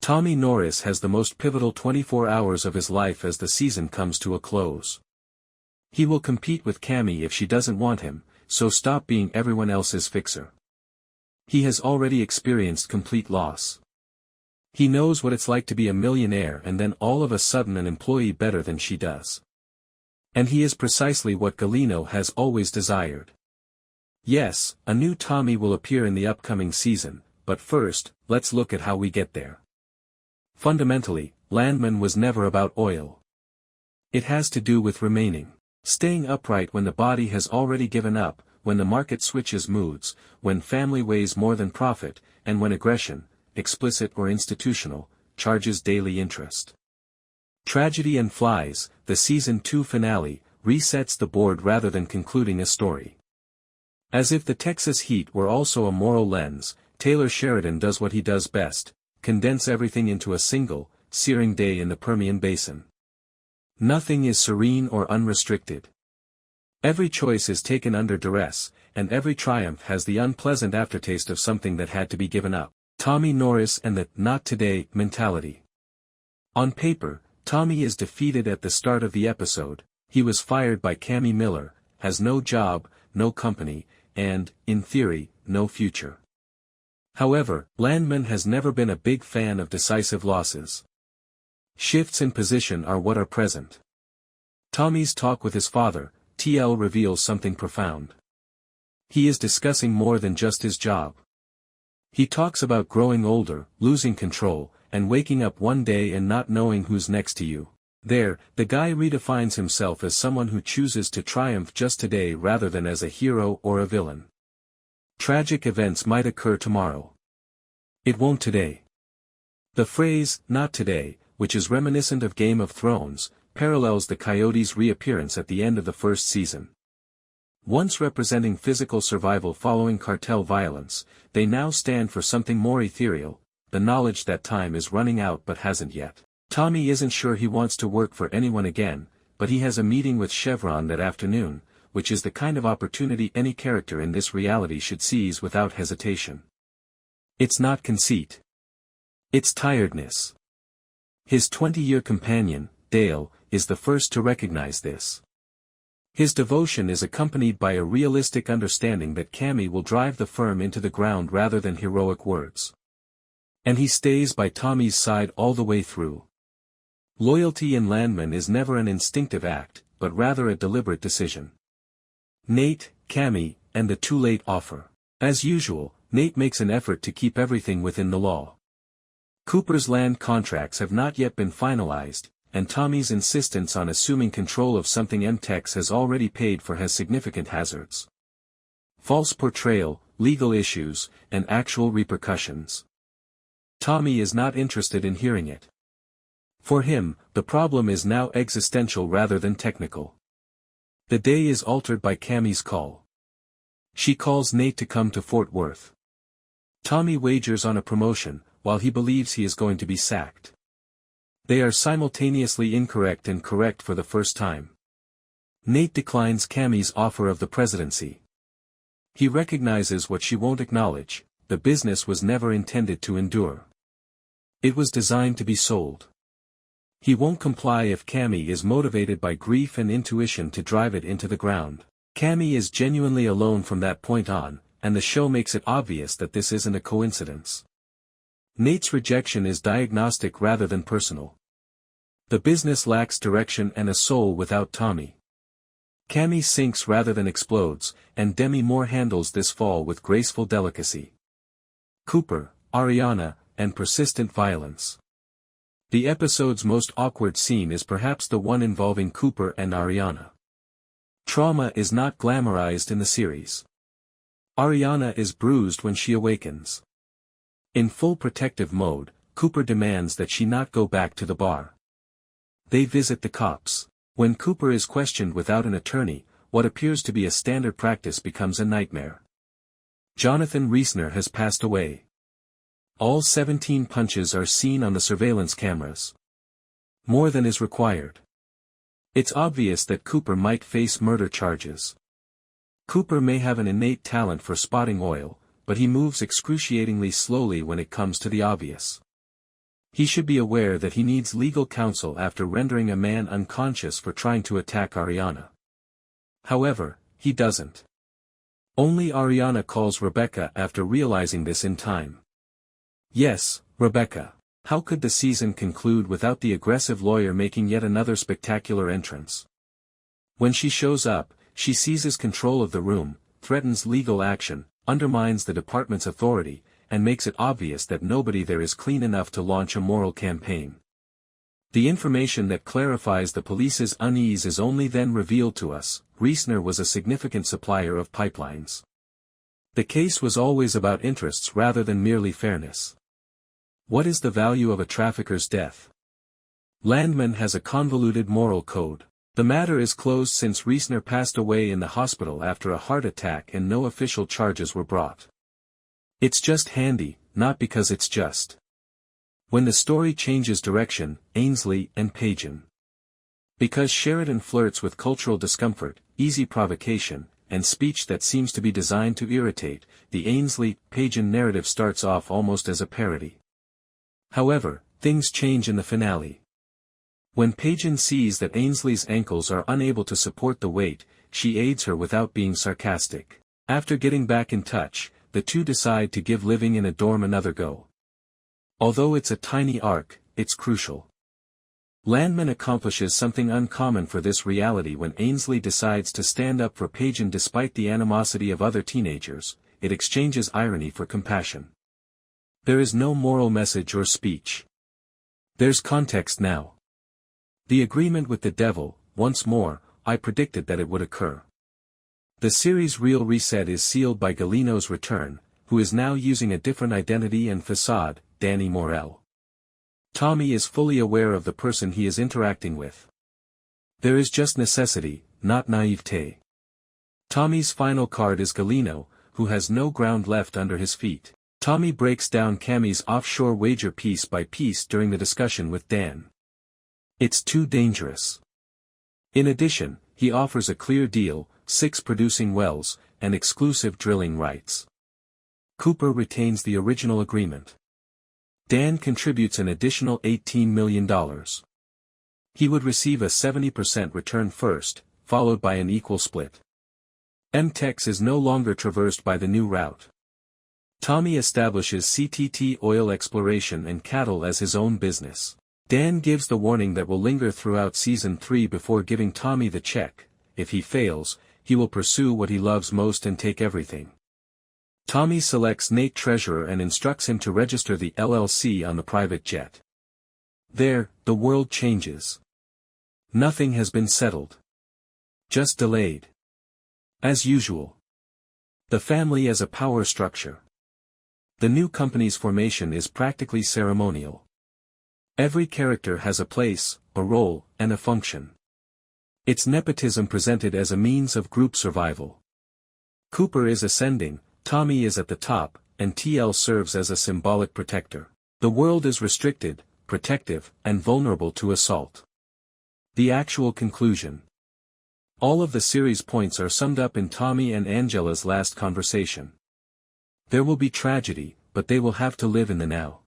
Tommy Norris has the most pivotal 24 hours of his life as the season comes to a close. He will compete with Cami if she doesn't want him, so stop being everyone else's fixer. He has already experienced complete loss. He knows what it's like to be a millionaire and then all of a sudden an employee better than she does. And he is precisely what Gallino has always desired. Yes, a new Tommy will appear in the upcoming season, but first, let's look at how we get there. Fundamentally, Landman was never about oil. It has to do with remaining. Staying upright when the body has already given up, when the market switches moods, when family weighs more than profit, and when aggression, explicit or institutional, charges daily interest. Tragedy and Flies, the Season 2 finale, resets the board rather than concluding a story. As if the Texas heat were also a moral lens, Taylor Sheridan does what he does best, condense everything into a single, searing day in the Permian Basin. Nothing is serene or unrestricted. Every choice is taken under duress, and every triumph has the unpleasant aftertaste of something that had to be given up. Tommy Norris and the "not today" mentality. On paper, Tommy is defeated at the start of the episode. He was fired by Cami Miller, has no job, no company, and, in theory, no future. However, Landman has never been a big fan of decisive losses. Shifts in position are what are present. Tommy's talk with his father, TL, reveals something profound. He is discussing more than just his job. He talks about growing older, losing control, and waking up one day and not knowing who's next to you. There, the guy redefines himself as someone who chooses to triumph just today rather than as a hero or a villain. Tragic events might occur tomorrow. It won't today. The phrase, "not today," which is reminiscent of Game of Thrones, parallels the Coyotes' reappearance at the end of the first season. Once representing physical survival following cartel violence, they now stand for something more ethereal, the knowledge that time is running out but hasn't yet. Tommy isn't sure he wants to work for anyone again, but he has a meeting with Chevron that afternoon, which is the kind of opportunity any character in this reality should seize without hesitation. It's not conceit. It's tiredness. His 20-year companion, Dale, is the first to recognize this. His devotion is accompanied by a realistic understanding that Cami will drive the firm into the ground rather than heroic words. And he stays by Tommy's side all the way through. Loyalty in Landman is never an instinctive act, but rather a deliberate decision. Nate, Cami, and the too late offer. As usual, Nate makes an effort to keep everything within the law. Cooper's land contracts have not yet been finalized, and Tommy's insistence on assuming control of something MTEX has already paid for has significant hazards. False portrayal, legal issues, and actual repercussions. Tommy is not interested in hearing it. For him, the problem is now existential rather than technical. The day is altered by Cami's call. She calls Nate to come to Fort Worth. Tommy wagers on a promotion, while he believes he is going to be sacked. They are simultaneously incorrect and correct for the first time. Nate declines Cami's offer of the presidency. He recognizes what she won't acknowledge: the business was never intended to endure. It was designed to be sold. He won't comply if Cami is motivated by grief and intuition to drive it into the ground. Cami is genuinely alone from that point on, and the show makes it obvious that this isn't a coincidence. Nate's rejection is diagnostic rather than personal. The business lacks direction and a soul without Tommy. Cami sinks rather than explodes, and Demi Moore handles this fall with graceful delicacy. Cooper, Ariana, and persistent violence. The episode's most awkward scene is perhaps the one involving Cooper and Ariana. Trauma is not glamorized in the series. Ariana is bruised when she awakens. In full protective mode, Cooper demands that she not go back to the bar. They visit the cops. When Cooper is questioned without an attorney, what appears to be a standard practice becomes a nightmare. Jonathan Reesner has passed away. All 17 punches are seen on the surveillance cameras. More than is required. It's obvious that Cooper might face murder charges. Cooper may have an innate talent for spotting oil, but he moves excruciatingly slowly when it comes to the obvious. He should be aware that he needs legal counsel after rendering a man unconscious for trying to attack Ariana. However, he doesn't. Only Ariana calls Rebecca after realizing this in time. Yes, Rebecca. How could the season conclude without the aggressive lawyer making yet another spectacular entrance? When she shows up, she seizes control of the room, threatens legal action, undermines the department's authority, and makes it obvious that nobody there is clean enough to launch a moral campaign. The information that clarifies the police's unease is only then revealed to us. Reisner was a significant supplier of pipelines. The case was always about interests rather than merely fairness. What is the value of a trafficker's death? Landman has a convoluted moral code. The matter is closed since Reisner passed away in the hospital after a heart attack and no official charges were brought. It's just handy, not because it's just. When the story changes direction, Ainsley and Pagan. Because Sheridan flirts with cultural discomfort, easy provocation, and speech that seems to be designed to irritate, the Ainsley-Pagan narrative starts off almost as a parody. However, things change in the finale. When Pagan sees that Ainsley's ankles are unable to support the weight, she aids her without being sarcastic. After getting back in touch, the two decide to give living in a dorm another go. Although it's a tiny arc, it's crucial. Landman accomplishes something uncommon for this reality when Ainsley decides to stand up for Pagan despite the animosity of other teenagers. It exchanges irony for compassion. There is no moral message or speech. There's context now. The agreement with the devil, once more, I predicted that it would occur. The series' real reset is sealed by Gallino's return, who is now using a different identity and facade, Danny Morell. Tommy is fully aware of the person he is interacting with. There is just necessity, not naivete. Tommy's final card is Gallino, who has no ground left under his feet. Tommy breaks down Cami's offshore wager piece by piece during the discussion with Dan. It's too dangerous. In addition, he offers a clear deal, 6 producing wells, and exclusive drilling rights. Cooper retains the original agreement. Dan contributes an additional $18 million. He would receive a 70% return first, followed by an equal split. MTEX is no longer traversed by the new route. Tommy establishes CTT oil exploration and cattle as his own business. Dan gives the warning that will linger throughout Season 3 before giving Tommy the check. If he fails, he will pursue what he loves most and take everything. Tommy selects Nate treasurer and instructs him to register the LLC on the private jet. There, the world changes. Nothing has been settled. Just delayed. As usual. The family as a power structure. The new company's formation is practically ceremonial. Every character has a place, a role, and a function. It's nepotism presented as a means of group survival. Cooper is ascending, Tommy is at the top, and TL serves as a symbolic protector. The world is restricted, protective, and vulnerable to assault. The actual conclusion. All of the series points are summed up in Tommy and Angela's last conversation. There will be tragedy, but they will have to live in the now.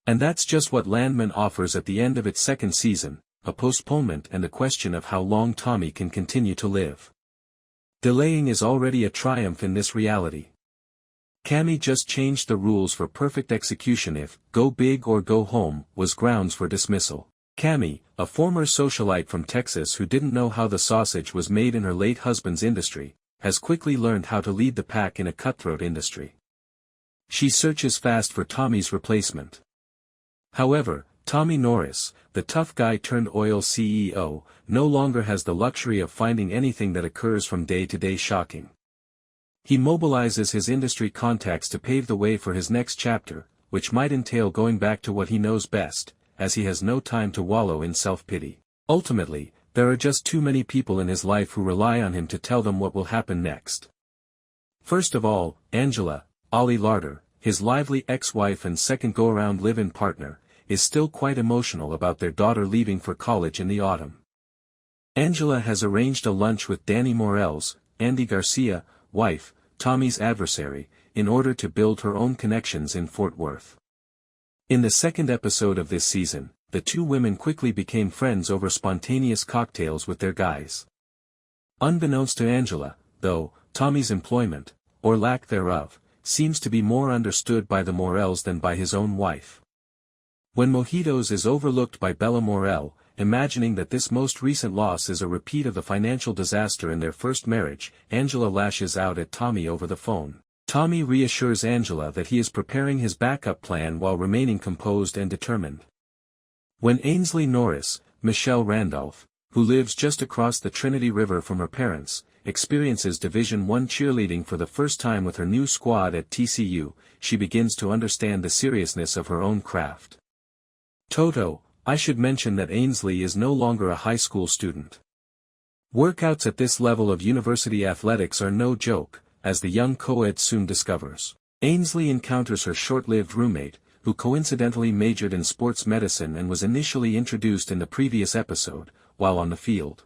And that's just what Landman offers at the end of its second season, a postponement and the question of how long Tommy can continue to live. Delaying is already a triumph in this reality. Cami just changed the rules for perfect execution if "go big or go home" was grounds for dismissal. Cami, a former socialite from Texas who didn't know how the sausage was made in her late husband's industry, has quickly learned how to lead the pack in a cutthroat industry. She searches fast for Tommy's replacement. However, Tommy Norris, the tough guy turned oil CEO, no longer has the luxury of finding anything that occurs from day to day shocking. He mobilizes his industry contacts to pave the way for his next chapter, which might entail going back to what he knows best, as he has no time to wallow in self-pity. Ultimately, there are just too many people in his life who rely on him to tell them what will happen next. First of all, Angela, Ollie Larder, his lively ex-wife and second go-around live-in partner, is still quite emotional about their daughter leaving for college in the autumn. Angela has arranged a lunch with Danny Morell's, Andy Garcia, wife, Tommy's adversary, in order to build her own connections in Fort Worth. In the second episode of this season, the two women quickly became friends over spontaneous cocktails with their guys. Unbeknownst to Angela, though, Tommy's employment, or lack thereof, seems to be more understood by the Morels than by his own wife. When Mojitos is overlooked by Bella Morel, imagining that this most recent loss is a repeat of the financial disaster in their first marriage, Angela lashes out at Tommy over the phone. Tommy reassures Angela that he is preparing his backup plan while remaining composed and determined. When Ainsley Norris, Michelle Randolph, who lives just across the Trinity River from her parents, experiences Division I cheerleading for the first time with her new squad at TCU, she begins to understand the seriousness of her own craft. Toto, I should mention that Ainsley is no longer a high school student. Workouts at this level of university athletics are no joke, as the young co-ed soon discovers. Ainsley encounters her short-lived roommate, who coincidentally majored in sports medicine and was initially introduced in the previous episode, while on the field.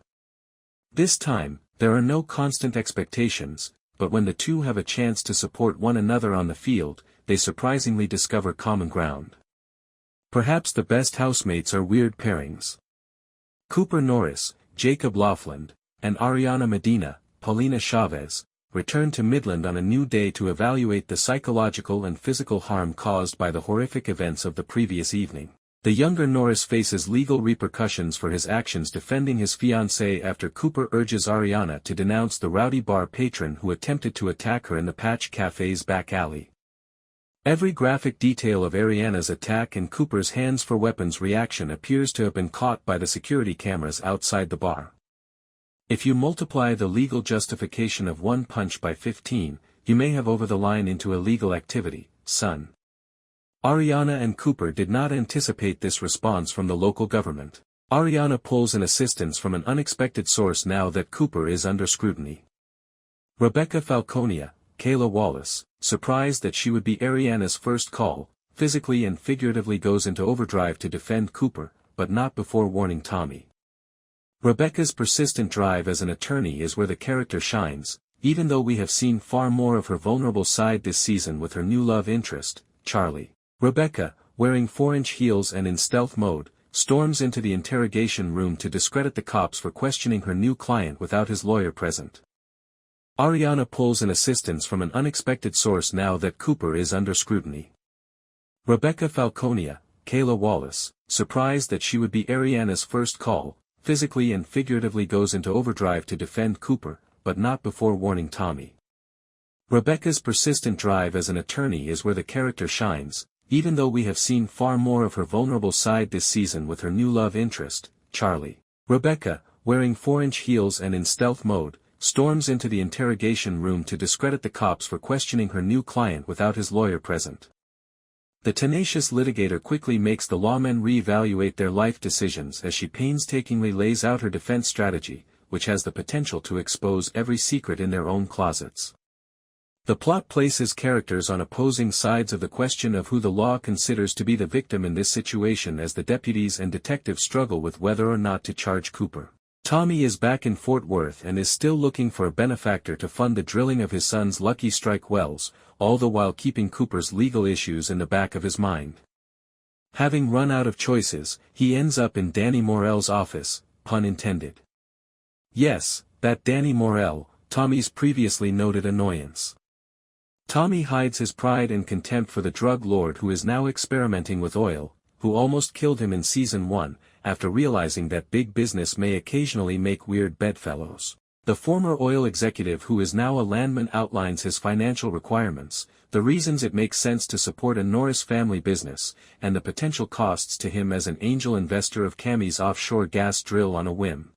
This time, there are no constant expectations, but when the two have a chance to support one another on the field, they surprisingly discover common ground. Perhaps the best housemates are weird pairings. Cooper Norris, Jacob Laughlin, and Ariana Medina, Paulina Chavez, return to Midland on a new day to evaluate the psychological and physical harm caused by the horrific events of the previous evening. The younger Norris faces legal repercussions for his actions defending his fiancée after Cooper urges Ariana to denounce the rowdy bar patron who attempted to attack her in the Patch Cafe's back alley. Every graphic detail of Ariana's attack and Cooper's hands for weapons reaction appears to have been caught by the security cameras outside the bar. If you multiply the legal justification of one punch by 15, you may have over the line into illegal activity, son. Ariana and Cooper did not anticipate this response from the local government. Ariana pulls an assistance from an unexpected source now that Cooper is under scrutiny. Rebecca Falconia, Kayla Wallace, surprised that she would be Ariana's first call, physically and figuratively goes into overdrive to defend Cooper, but not before warning Tommy. Rebecca's persistent drive as an attorney is where the character shines, even though we have seen far more of her vulnerable side this season with her new love interest, Charlie. Rebecca, wearing 4-inch heels and in stealth mode, storms into the interrogation room to discredit the cops for questioning her new client without his lawyer present. Ariana pulls an assistance from an unexpected source now that Cooper is under scrutiny. Rebecca Falconia, Kayla Wallace, surprised that she would be Ariana's first call, physically and figuratively goes into overdrive to defend Cooper, but not before warning Tommy. Rebecca's persistent drive as an attorney is where the character shines, even though we have seen far more of her vulnerable side this season with her new love interest, Charlie. Rebecca, wearing 4-inch heels and in stealth mode, storms into the interrogation room to discredit the cops for questioning her new client without his lawyer present. The tenacious litigator quickly makes the lawmen re-evaluate their life decisions as she painstakingly lays out her defense strategy, which has the potential to expose every secret in their own closets. The plot places characters on opposing sides of the question of who the law considers to be the victim in this situation as the deputies and detectives struggle with whether or not to charge Cooper. Tommy is back in Fort Worth and is still looking for a benefactor to fund the drilling of his son's Lucky Strike wells, all the while keeping Cooper's legal issues in the back of his mind. Having run out of choices, he ends up in Danny Morel's office, pun intended. Yes, that Danny Morel, Tommy's previously noted annoyance. Tommy hides his pride and contempt for the drug lord who is now experimenting with oil, who almost killed him in Season 1, after realizing that big business may occasionally make weird bedfellows. The former oil executive who is now a Landman outlines his financial requirements, the reasons it makes sense to support a Norris family business, and the potential costs to him as an angel investor of Cami's offshore gas drill on a whim.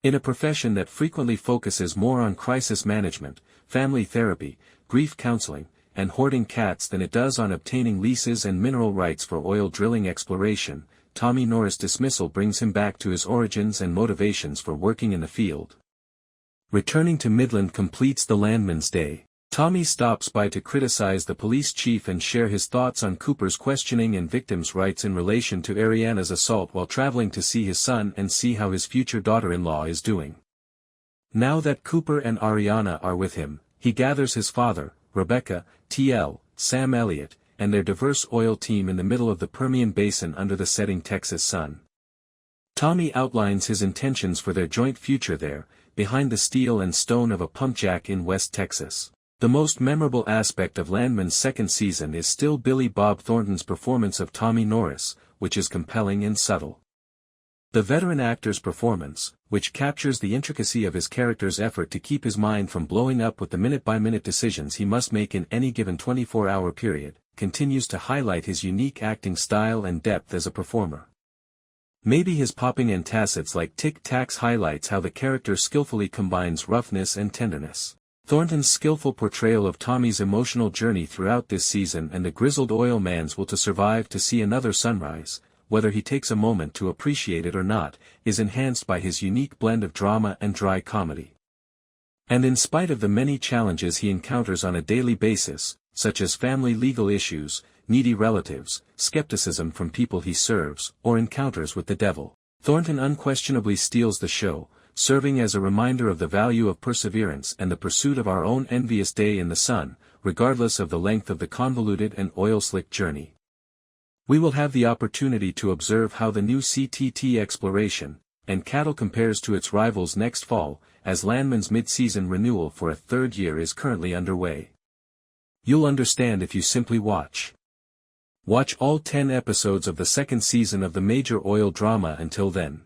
In a profession that frequently focuses more on crisis management, family therapy, grief counseling, and hoarding cats than it does on obtaining leases and mineral rights for oil drilling exploration, Tommy Norris' dismissal brings him back to his origins and motivations for working in the field. Returning to Midland completes the Landman's day. Tommy stops by to criticize the police chief and share his thoughts on Cooper's questioning and victims' rights in relation to Ariana's assault while traveling to see his son and see how his future daughter-in-law is doing. Now that Cooper and Ariana are with him, he gathers his father, Rebecca, T.L., Sam Elliott, and their diverse oil team in the middle of the Permian Basin under the setting Texas sun. Tommy outlines his intentions for their joint future there, behind the steel and stone of a pumpjack in West Texas. The most memorable aspect of Landman's second season is still Billy Bob Thornton's performance of Tommy Norris, which is compelling and subtle. The veteran actor's performance, which captures the intricacy of his character's effort to keep his mind from blowing up with the minute-by-minute decisions he must make in any given 24-hour period, continues to highlight his unique acting style and depth as a performer. Maybe his popping antacids like tic-tacs highlights how the character skillfully combines roughness and tenderness. Thornton's skillful portrayal of Tommy's emotional journey throughout this season and the grizzled oil man's will to survive to see another sunrise, whether he takes a moment to appreciate it or not, is enhanced by his unique blend of drama and dry comedy. And in spite of the many challenges he encounters on a daily basis, such as family legal issues, needy relatives, skepticism from people he serves, or encounters with the devil, Thornton unquestionably steals the show, serving as a reminder of the value of perseverance and the pursuit of our own envious day in the sun, regardless of the length of the convoluted and oil-slick journey. We will have the opportunity to observe how the new CTT exploration and cattle compares to its rivals next fall, as Landman's mid-season renewal for a third year is currently underway. You'll understand if you simply watch. Watch all 10 episodes of the second season of the major oil drama until then.